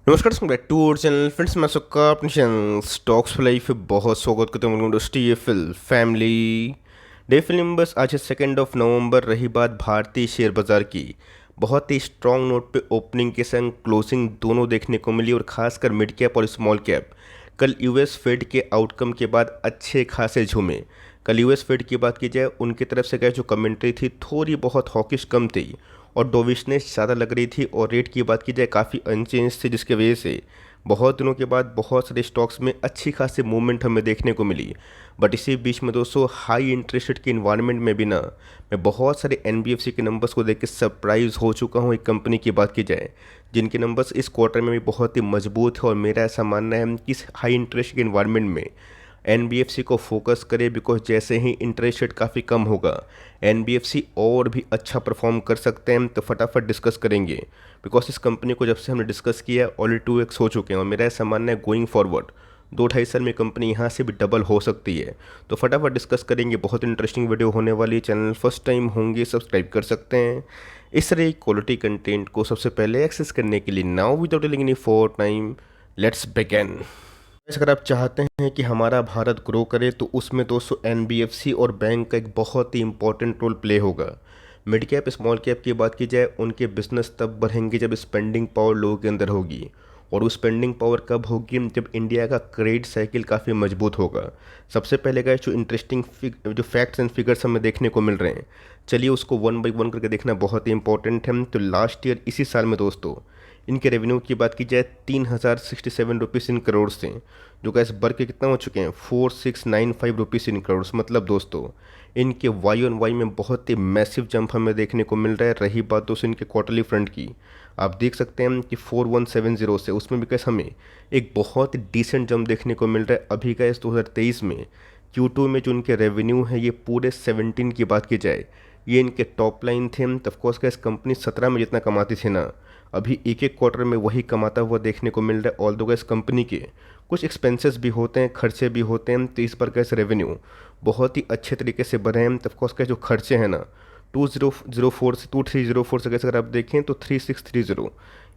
नमस्कार back to our channel friends. मैं सबका अपने चैनल स्टॉक्स फॉर लाइफ में बहुत स्वागत करता हूँ। इंडस्ट्री फिल फैमिली डे फिल्म बस आज 2 नवंबर रही बात भारतीय शेयर बाजार की। बहुत ही स्ट्रॉन्ग नोट पे ओपनिंग के संग क्लोजिंग दोनों देखने को मिली और खासकर मिड कैप और स्मॉल कैप कल यूएस फेड के आउटकम के बाद अच्छे खासे झूमे। कल यूएस फेड की बात की जाए, उनकी तरफ से जो कमेंट्री थी थोड़ी बहुत हॉकिश कम थी और डोविशनेस ज़्यादा लग रही थी, और रेट की बात की जाए काफ़ी अनचेंज थी, जिसके वजह से बहुत दिनों के बाद बहुत सारे स्टॉक्स में अच्छी खासी मूवमेंट हमें देखने को मिली। बट इसी बीच में दोस्तों हाई इंटरेस्ट रेट के इन्वायरमेंट में भी ना मैं बहुत सारे एनबीएफसी के नंबर्स को देख के सरप्राइज हो चुका हूँ। एक कंपनी की बात की जाए जिनके नंबर्स इस क्वार्टर में भी बहुत ही मजबूत है, और मेरा ऐसा मानना है कि इस हाई इंटरेस्ट के इन्वायरमेंट में एनबीएफसी को फोकस करे, बिकॉज जैसे ही इंटरेस्ट रेट काफ़ी कम होगा एनबीएफसी और भी अच्छा परफॉर्म कर सकते हैं। तो फटाफट डिस्कस करेंगे, बिकॉज इस कंपनी को जब से हमने डिस्कस किया ऑलरेडी 2x हो चुके हैं, और मेरा ऐसा मानना है गोइंग फॉरवर्ड 2-2.5 साल में कंपनी यहाँ से भी डबल हो सकती है। तो फटाफट डिस्कस करेंगे, बहुत इंटरेस्टिंग वीडियो होने वाली है। चैनल फर्स्ट टाइम होंगे सब्सक्राइब कर सकते हैं इस तरह क्वालिटी कंटेंट को सबसे पहले एक्सेस करने के लिए। Now without telling any for time, let's begin. अगर आप चाहते हैं कि हमारा भारत ग्रो करे तो उसमें दोस्तों एनबीएफसी और बैंक का एक बहुत ही इंपॉर्टेंट रोल प्ले होगा। मिड कैप स्मॉल कैप की बात की जाए, उनके बिजनेस तब बढ़ेंगे जब स्पेंडिंग पावर लोगों के अंदर होगी, और वो स्पेंडिंग पावर कब होगी जब इंडिया का क्रेडिट साइकिल काफ़ी मजबूत होगा। सबसे पहले का जो इंटरेस्टिंग जो फैक्ट्स एंड फिगर्स हमें देखने को मिल रहे हैं, चलिए उसको वन बाई वन करके देखना बहुत ही इंपॉर्टेंट है। तो लास्ट ईयर इसी साल में दोस्तों इनके रेवेन्यू की बात की जाए 3067 रुपीज़ इन करोड़ से, जो गैस बढ़ के कितना हो चुके हैं 4695 रुपीज़ इन करोड़। मतलब दोस्तों इनके वाई ऑन वाई में बहुत ही मैसिव जंप हमें देखने को मिल रहा है। रही बात दोस्तों इनके क्वार्टरली फ्रंट की, आप देख सकते हैं कि 4170 से उसमें भी कैसे हमें एक बहुत ही डिसेंट जंप देखने को मिल रहा है। अभी का इस 2023 में Q2 में जो इनके रेवेन्यू है ये पूरे 17 की बात की जाए, ये इनके टॉप लाइन थे। ऑफकोर्स का इस कंपनी 17 में जितना कमाती थी ना, अभी एक एक क्वार्टर में वही कमाता हुआ देखने को मिल रहा है। ऑल दो इस कंपनी के कुछ एक्सपेंसेस भी होते हैं, खर्चे भी होते हैं, तो इस पर कैसे रेवेन्यू बहुत ही अच्छे तरीके से बढ़े हैं। ऑफकोर्स का जो खर्चे हैं ना 2004 से 2304 से कैसे अगर आप देखें तो 3630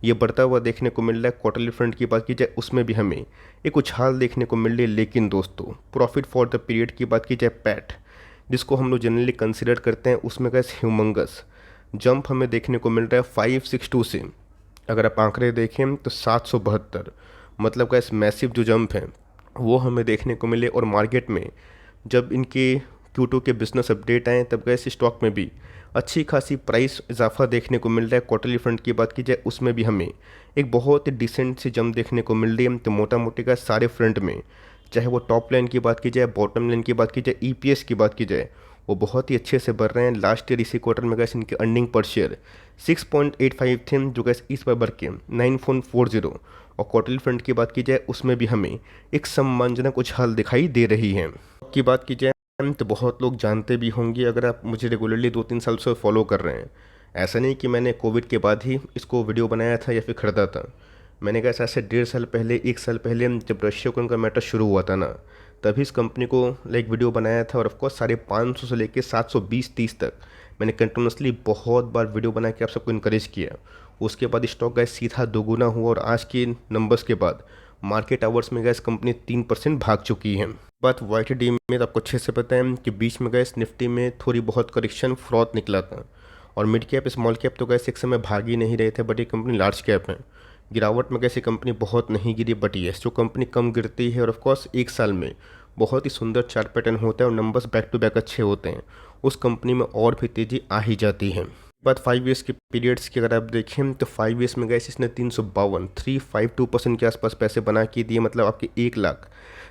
ये बढ़ता हुआ देखने को मिल रहा है। क्वार्टरली फ्रंट की बात की जाए उसमें भी हमें एक उछाल देखने को मिल रही है। लेकिन दोस्तों प्रॉफिट फॉर द पीरियड की बात की जाए पैट, जिसको हम लोग जनरली कंसिडर करते हैं, उसमें कैसे ह्यूमंगस जंप हमें देखने को मिल रहा है 562 से। अगर आप आंकड़े देखें तो 772, मतलब का इस मैसिव जो जंप है वो हमें देखने को मिले। और मार्केट में जब इनके Q2 के बिजनेस अपडेट आए तब गए स्टॉक में भी अच्छी खासी प्राइस इजाफा देखने को मिल रहा है। क्वार्टरली फ्रंट की बात की जाए उसमें भी हमें एक बहुत ही डिसेंट सी जंप देखने को मिल रही है। तो मोटा मोटी का सारे फ्रंट में, चाहे वो टॉप लाइन की बात की जाए, बॉटम लाइन की बात की जाए, ईपीएस की बात की जाए, वो बहुत ही अच्छे से बढ़ रहे हैं। लास्ट ईयर इसी क्वार्टर में गैस इनके अर्निंग पर शेयर 6.85 थे, जो गैस इस बार बढ़ के 9.40। और क्वार्टरली फ्रंट की बात की जाए उसमें भी हमें एक सम्मानजनक उछाल दिखाई दे रही है। की बात की जाए तो बहुत लोग जानते भी होंगे, अगर आप मुझे रेगुलरली 2-3 साल से फॉलो कर रहे हैं। ऐसा नहीं कि मैंने कोविड के बाद ही इसको वीडियो बनाया था या फिर खरीदा था। मैंने कहा ऐसे 1.5 साल पहले, 1 साल पहले जब रशिया यूक्रेन का मैटर शुरू हुआ था ना, तभी इस कंपनी को लाइक वीडियो बनाया था। और ऑफकोर्स 550 से लेकर 720-30 तक मैंने कंटिन्यूसली बहुत बार वीडियो बना के आप सबको इनकरेज किया। उसके बाद स्टॉक गैस सीधा दोगुना हुआ, और आज के नंबर्स के बाद मार्केट आवर्स में गैस कंपनी 3% भाग चुकी है। बात YTD में तो आपको अच्छे से पता है कि बीच में गैस निफ्टी में थोड़ी बहुत करेक्शन फ्रॉथ निकला था, और मिड कैप स्मॉल कैप तो गैस एक समय भाग ही नहीं रहे थे, बट ये कंपनी लार्ज कैप है। गिरावट में कैसे कंपनी बहुत नहीं गिरी, बट ये जो कंपनी कम गिरती है और ऑफकोर्स एक साल में बहुत ही सुंदर चार्ट पैटर्न होता है और नंबर्स बैक टू बैक अच्छे होते हैं, उस कंपनी में और भी तेज़ी आ ही जाती है। बात 5 ईयर्स के पीरियड्स की अगर आप देखें तो 5 ईयर्स में गैस इसने 352 के आसपास पैसे बना के दिए, मतलब आपके 1 लाख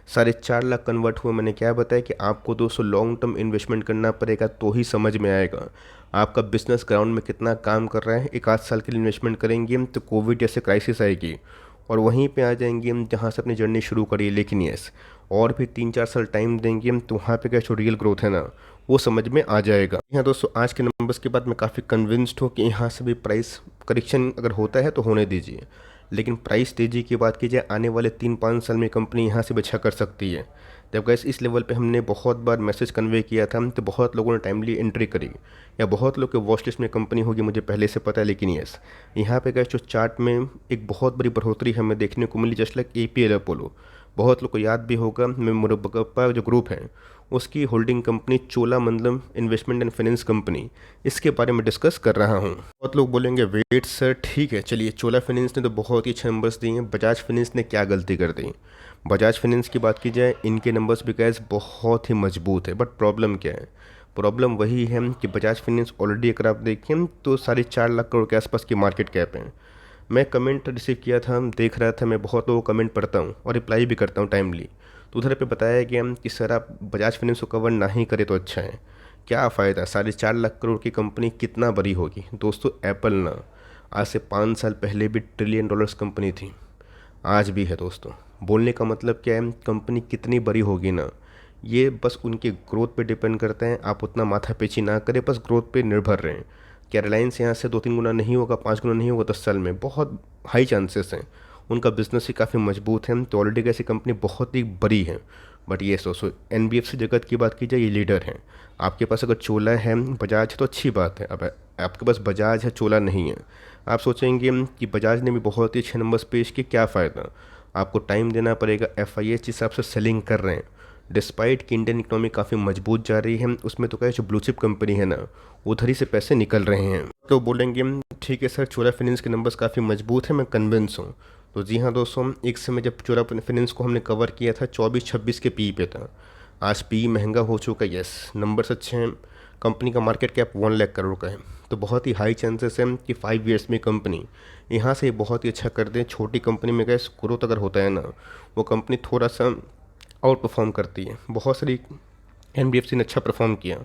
4.5 लाख कन्वर्ट हुए। मैंने क्या बताया कि आपको दोस्तों लॉन्ग टर्म इन्वेस्टमेंट करना पड़ेगा तो ही समझ में आएगा आपका बिजनेस ग्राउंड में कितना काम कर रहा है। 1 आध साल के लिए इन्वेस्टमेंट करेंगे तो कोविड जैसे क्राइसिस आएगी और वहीं पे आ जाएंगे हम जहाँ से अपनी जर्नी शुरू करी। लेकिन यस, और भी 3-4 साल टाइम देंगे हम तो वहाँ पे क्या जो रियल ग्रोथ है ना वो समझ में आ जाएगा। यहाँ दोस्तों आज के नंबर्स के बाद मैं काफ़ी कन्विंस्ड हूँ कि यहाँ से भी प्राइस करेक्शन अगर होता है तो होने दीजिए, लेकिन प्राइस तेज़ी की बात की जाए आने वाले 3-5 साल में कंपनी यहाँ से भी अच्छा कर सकती है। जब गैस इस लेवल पे हमने बहुत बार मैसेज कन्वे किया था तो बहुत लोगों ने टाइमली एंट्री करी, या बहुत लोग के वॉच लिस्ट में कंपनी होगी मुझे पहले से पता है। लेकिन यस, यहाँ पे गैस जो चार्ट में एक बहुत बड़ी बढ़ोतरी हमें देखने को मिली, जस्ट लाइक APL अपोलो। बहुत लोग को याद भी होगा, मैं मुरब्बा जो ग्रुप है उसकी holding company Cholamandalam investment and finance company, इसके बारे में डिस्कस कर रहा हूँ। बहुत लोग बोलेंगे वेट सर, ठीक है चलिए, चोला फाइनेंस ने तो बहुत ही अच्छे नंबर्स दिए हैं, बजाज फाइनेंस ने क्या गलती कर दी। बजाज फाइनेंस की बात की जाए, इनके नंबर्स भी गैस बहुत ही मजबूत है, बट प्रॉब्लम क्या है? प्रॉब्लम वही है कि बजाज फाइनेंस ऑलरेडी अगर आप देखें तो 4.5 लाख करोड़ के आसपास की मार्केट कैप है। मैं कमेंट रिसीव किया था, देख रहा था, मैं बहुत लोगों को कमेंट पढ़ता हूँ और रिप्लाई भी करता हूँ टाइमली। तो उधर पे बताया गया कि सर आप बजाज फाइनेंस को कवर ना ही करें तो अच्छा है। क्या फ़ायदा, 4.5 लाख करोड़ की कंपनी कितना बड़ी होगी दोस्तों? एप्पल ना, आज से 5 साल पहले भी ट्रिलियन डॉलर्स कंपनी थी, आज भी है दोस्तों। बोलने का मतलब क्या है, कंपनी कितनी बड़ी होगी ना, ये बस उनके ग्रोथ पे डिपेंड करता है। आप उतना माथापेची ना करें, बस ग्रोथ पे निर्भर रहें। क्या रिलायंस यहाँ से 2-3 गुना नहीं होगा, 5 गुना नहीं होगा 10 साल में? बहुत हाई चांसेस हैं। उनका बिजनेस ही काफ़ी मजबूत है, तो ऑलरेडी ऐसी कंपनी बहुत ही बड़ी है। बट ये दोस्तों, NBFC जगत की बात की जाए, ये लीडर है। आपके पास अगर चोला है, बजाज है तो अच्छी बात है। अब आपके पास बजाज है, चोला नहीं है, आप सोचेंगे कि बजाज ने भी बहुत ही अच्छे नंबर्स पेश किए, क्या फ़ायदा? आपको टाइम देना पड़ेगा। FIS जिस हिसाब से सेलिंग कर रहे हैं, डिस्पाइट कि इंडियन इकोनॉमी काफ़ी मजबूत जा रही है, उसमें तो क्या जो ब्लू चिप कंपनी है ना, उधर ही से पैसे निकल रहे हैं। तो बोलेंगे ठीक है सर, चोला फाइनेंस के नंबर्स काफ़ी मजबूत हैं, मैं कन्विंस हूँ। तो जी हाँ दोस्तों, एक समय जब चोला फाइनेंस को हमने कवर किया था 24-26 के PE पे था। आज PE महंगा हो चुका है, यस नंबर्स अच्छे हैं। कंपनी का मार्केट कैप 1 लाख करोड़ का है, तो बहुत ही हाई चांसेस हैं कि 5 ईयर्स में कंपनी यहाँ से बहुत ही अच्छा कर दे। छोटी कंपनी में गैस ग्रोथ अगर होता है ना, वो कंपनी थोड़ा सा आउट परफॉर्म करती है। बहुत सारी NBFC ने अच्छा परफॉर्म किया,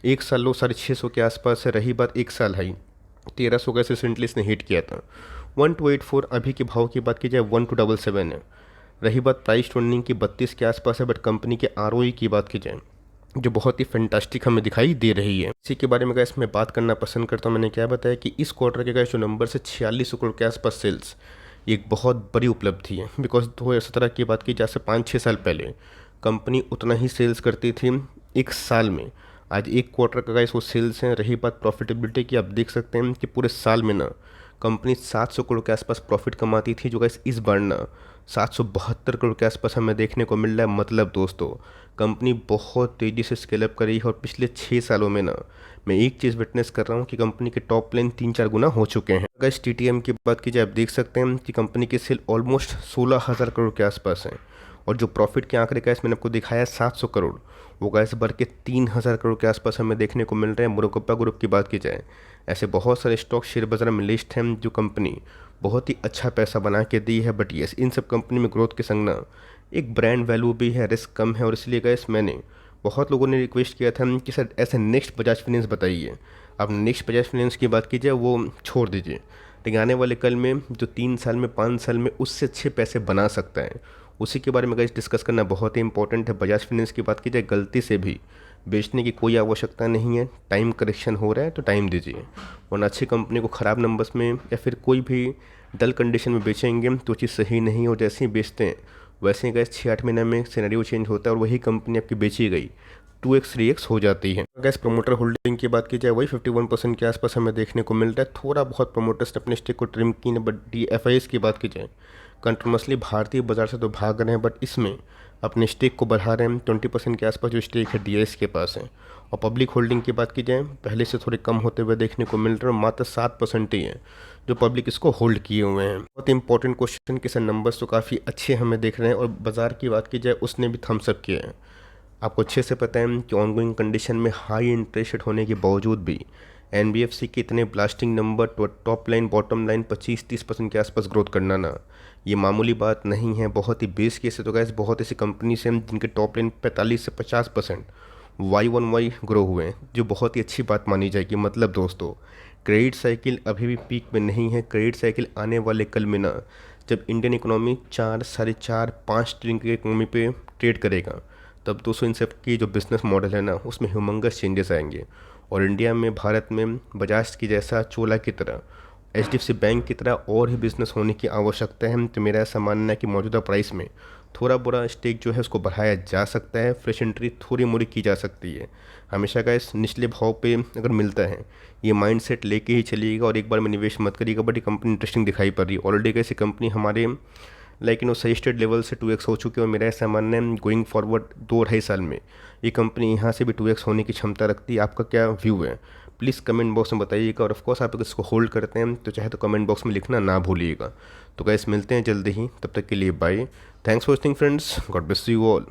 एक साल लो 650 के आसपास है। रही बात एक साल हाई 1300 का रिसेंटली इसने हिट किया था। 1284 अभी के भाव की बात की जाए 1277 है। रही बात प्राइस टर्निंग की 32 के आसपास है। बट कंपनी के ROE की बात की जाए, जो बहुत ही फैंटास्टिक हमें दिखाई दे रही है। इसी के बारे में गैस मैं बात करना पसंद करता हूँ। मैंने क्या बताया कि इस क्वार्टर के गैस जो नंबर से 4600 करोड़ के आसपास सेल्स, ये एक बहुत बड़ी उपलब्धि है। बिकॉज 2017 की बात की जाए, से 5-6 साल पहले कंपनी उतना ही सेल्स करती थी एक साल में। आज एक क्वार्टर का गैस वो सेल्स हैं। रही बात प्रॉफिटेबिलिटी की, आप देख सकते हैं कि पूरे साल में ना कंपनी 700 करोड़ के आसपास प्रॉफिट कमाती थी, जो गैस इस बार ना 772 करोड़ के आसपास हमें देखने को मिल रहा है। मतलब दोस्तों, कंपनी बहुत तेज़ी से स्केल अप करी है, और पिछले 6 सालों में ना मैं एक चीज़ विटनेस कर रहा हूँ कि कंपनी के टॉप लाइन 3-4 गुना हो चुके हैं। अगर इस TTM की बात की जाए, आप देख सकते हैं कि कंपनी के सेल ऑलमोस्ट 16,000 करोड़ के आसपास हैं, और जो प्रॉफिट के आंकड़े गैस मैंने आपको दिखाया 700 करोड़, वो गैस बढ़ के 3,000 करोड़ के आसपास हमें देखने को मिल रहे हैं। मुरब्बा ग्रुप की बात की जाए, ऐसे बहुत सारे स्टॉक शेयर बाजार में लिस्ट हैं जो कंपनी बहुत ही अच्छा पैसा बना के दी है। बट यस, इन सब कंपनी में ग्रोथ के संग ना एक ब्रांड वैल्यू भी है, रिस्क कम है, और इसलिए गैस मैंने बहुत लोगों ने रिक्वेस्ट किया था कि सर ऐसे नेक्स्ट बजाज फाइनेंस बताइए। अब नेक्स्ट बजाज फाइनेंस की बात की जाए, वो छोड़ दीजिए, लेकिन आने वाले कल में जो 3 साल में 5 साल में उससे अच्छे पैसे बना सकता है, उसी के बारे में गैस डिस्कस करना बहुत ही इंपॉर्टेंट है। बजाज फाइनेंस की बात की जाए, गलती से भी बेचने की कोई आवश्यकता नहीं है। टाइम करेक्शन हो रहा है तो टाइम दीजिए, वरना अच्छी कंपनी को ख़राब नंबर्स में या फिर कोई भी डल कंडीशन में बेचेंगे तो चीज़ सही नहीं हो। जैसे ही बेचते हैं वैसे ही गैस 6-8 महीने में सिनेरियो चेंज होता है, और वही कंपनी आपकी बेची गई 2x 3x हो जाती है। गैस प्रमोटर होल्डिंग की बात की जाए, वही 51% के आसपास हमें देखने को मिल रहा है। थोड़ा बहुत प्रमोटर्स ने अपने स्टेक को ट्रिम की है, बट FIS की बात की जाए, कंटिन्यूसली भारतीय बाजार से तो भाग रहे हैं, बट इसमें अपने स्टेक को बढ़ा रहे हैं। 20% के आसपास जो स्टेक है DIS के पास है। और पब्लिक होल्डिंग की बात की जाए, पहले से थोड़े कम होते हुए देखने को मिल रहे हैं, मात्र 7% ही है जो पब्लिक इसको होल्ड किए हुए हैं। बहुत इंपॉर्टेंट क्वेश्चन कि सर नंबर्स तो काफ़ी अच्छे हमें देख रहे हैं, और बाज़ार की बात की जाए उसने भी थम्स अप किया है। आपको अच्छे से पता है कि ऑनगोइंग कंडीशन में हाई इंटरेस्ट रेट होने के बावजूद भी NBFC के इतने blasting number, top line bottom line 25-30% के आसपास ग्रोथ करना ना, ये मामूली बात नहीं है। बहुत ही बेस केस है। तो गैस बहुत ऐसी कंपनीज हैं जिनके टॉप लाइन 45 से 50% Y1Y ग्रो हुए हैं, जो बहुत ही अच्छी बात मानी जाएगी। मतलब दोस्तों, क्रेडिट साइकिल अभी भी पीक में नहीं है। क्रेडिट साइकिल आने वाले कल में ना, जब इंडियन इकोनॉमी 4-4.5 ट्रिलियन की इकोनॉमी पे ट्रेड करेगा, तब दोस्तों इन सब की जो बिज़नेस मॉडल है ना, उसमें ह्यूमंगस चेंजेस आएंगे। और इंडिया में, भारत में बजाज की जैसा, चोला की तरह, HDFC बैंक की तरह और ही बिज़नेस होने की आवश्यकता है। तो मेरा ऐसा मानना है कि मौजूदा प्राइस में थोड़ा बोरा स्टेक जो है उसको बढ़ाया जा सकता है, फ्रेश एंट्री थोड़ी मोड़ी की जा सकती है। हमेशा का इस निचले भाव पे अगर मिलता है, ये माइंडसेट लेके ही चलिएगा और एक बार में निवेश मत करिएगा। बट ये कंपनी इंटरेस्टिंग दिखाई पड़ रही है ऑलरेडी। कैसी कंपनी हमारे सजेस्टेड लेवल से 2x हो चुके हैं और मेरा ऐसा मानना है गोइंग फॉरवर्ड 2-2.5 साल में ये कंपनी यहाँ से भी 2x होने की क्षमता रखती है। आपका क्या व्यू है, प्लीज़ कमेंट बॉक्स में बताइएगा। और ऑफकोर्स आप अगर इसको होल्ड करते हैं तो चाहे तो कमेंट बॉक्स में लिखना ना भूलिएगा। तो गैस मिलते हैं जल्दी ही, तब तक के लिए bye. Thanks for watching friends, God bless you all.